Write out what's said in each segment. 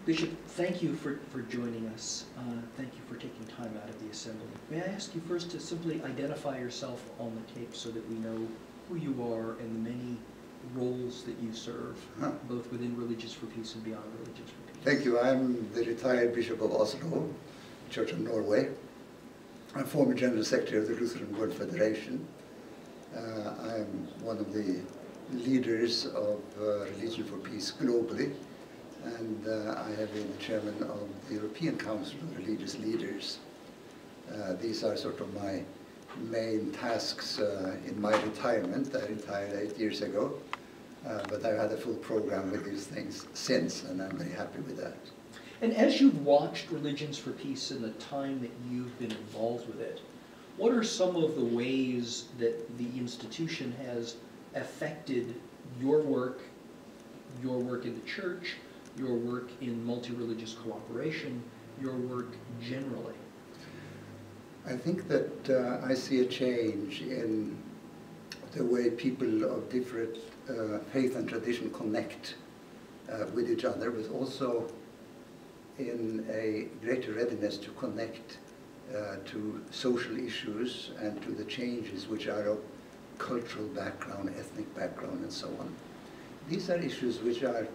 Bishop, thank you for joining us. Thank you for taking time out of the assembly. May I ask you first to simply identify yourself on the tape so that we know who you are and the many roles that you serve, both within Religions for Peace and beyond Religions for Peace. Thank you. I'm the retired Bishop of Oslo, Church of Norway. I'm former General Secretary of the Lutheran World Federation. I'm one of the leaders of Religion for Peace globally, and I have been the chairman of the European Council of Religious Leaders. These are sort of my main tasks in my retirement. I retired 8 years ago, but I've had a full program with these things since, and I'm very happy with that. And as you've watched Religions for Peace in the time that you've been involved with it, what are some of the ways that the institution has affected your work in the church, your work in multi-religious cooperation, your work generally? I think that I see a change in the way people of different faith and tradition connect with each other, but also in a greater readiness to connect to social issues and to the changes which are of cultural background, ethnic background, and so on. These are issues which are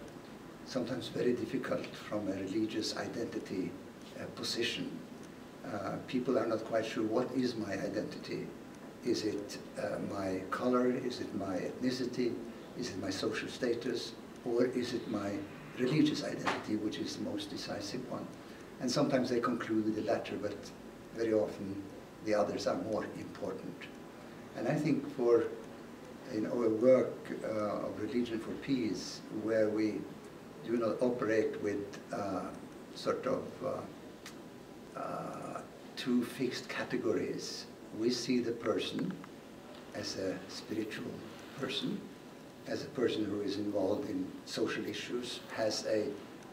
sometimes very difficult from a religious identity position. People are not quite sure, what is my identity? Is it my color? Is it my ethnicity? Is it my social status? Or is it my religious identity, which is the most decisive one? And sometimes they conclude with the latter, but very often the others are more important. And I think for our work of Religion for Peace, where we do not operate with sort of two fixed categories, we see the person as a spiritual person, as a person who is involved in social issues, has a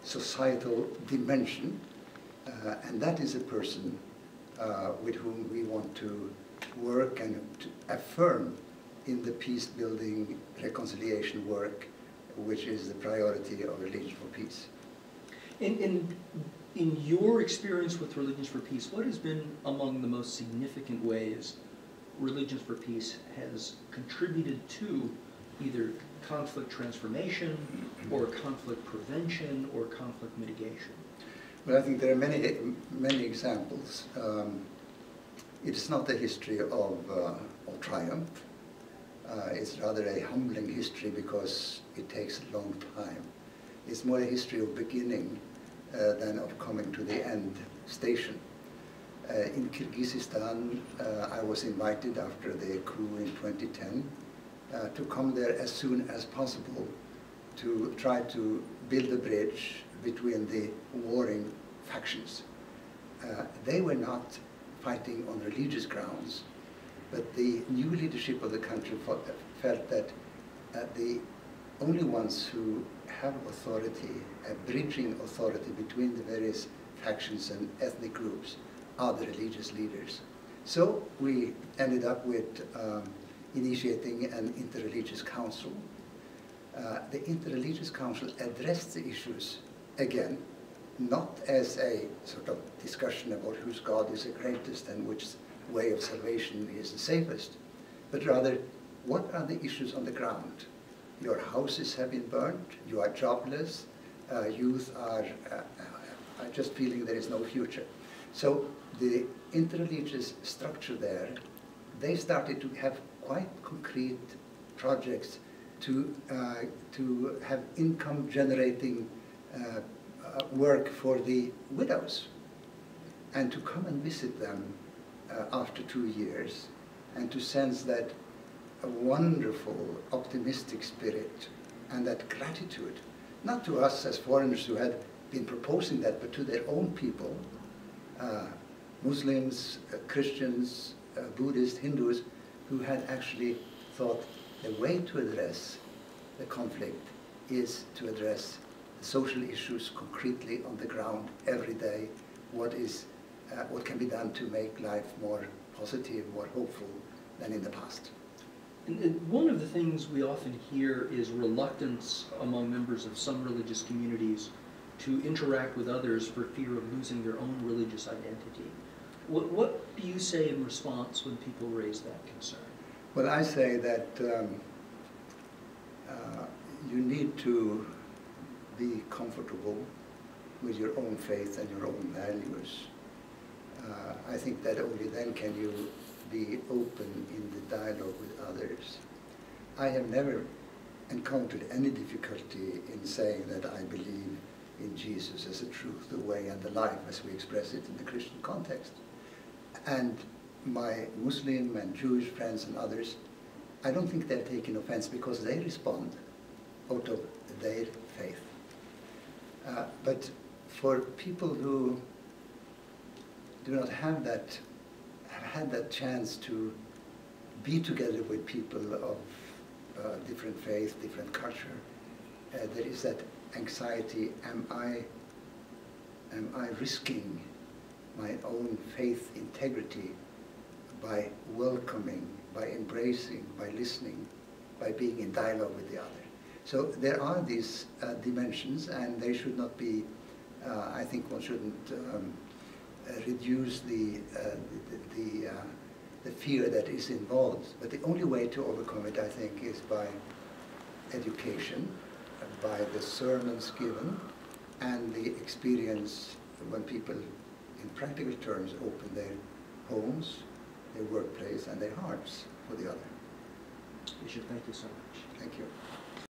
societal dimension, and that is a person with whom we want to work and to affirm in the peace-building reconciliation work, which is the priority of Religion for Peace. In your experience with Religions for Peace, what has been among the most significant ways Religions for Peace has contributed to either conflict transformation or conflict prevention or conflict mitigation? Well, I think there are many examples. It's not a history of triumph. It's rather a humbling history because it takes a long time. It's more a history of beginning than of coming to the end station. In Kyrgyzstan, I was invited after the coup in 2010 to come there as soon as possible to try to build a bridge between the warring factions. They were not fighting on religious grounds, but the new leadership of the country felt that the only ones who have authority, a bridging authority between the various factions and ethnic groups, are the religious leaders. So we ended up with initiating an interreligious council. The interreligious council addressed the issues again, not as a sort of discussion about whose God is the greatest and which way of salvation is the safest, but rather, what are the issues on the ground? Your houses have been burned, you are jobless, youth are just feeling there is no future. So the interreligious structure there, they started to have quite concrete projects to have income-generating work for the widows, and to come and visit them after 2 years, and to sense that a wonderful, optimistic spirit and that gratitude, not to us as foreigners who had been proposing that, but to their own people, Muslims, Christians, Buddhists, Hindus, who had actually thought the way to address the conflict is to address the social issues concretely on the ground every day. What can be done to make life more positive, more hopeful than in the past? And one of the things we often hear is reluctance among members of some religious communities to interact with others for fear of losing their own religious identity. What do you say in response when people raise that concern? Well, I say that you need to be comfortable with your own faith and your own values. I think that only then can you be open in the dialogue with others. I have never encountered any difficulty in saying that I believe in Jesus as the truth, the way, and the life as we express it in the Christian context. And my Muslim and Jewish friends and others, I don't think they're taking offense because they respond out of their faith. But for people who do not have had that chance to be together with people of different faith, different culture, there is that anxiety: am I risking my own faith integrity by welcoming, by embracing, by listening, by being in dialogue with the other? So there are these dimensions, and they should not be, I think one shouldn't reduce the fear that is involved. But the only way to overcome it, I think, is by education, by the sermons given, and the experience when people, in practical terms, open their homes, their workplace, and their hearts for the other. Bishop, thank you so much. Thank you.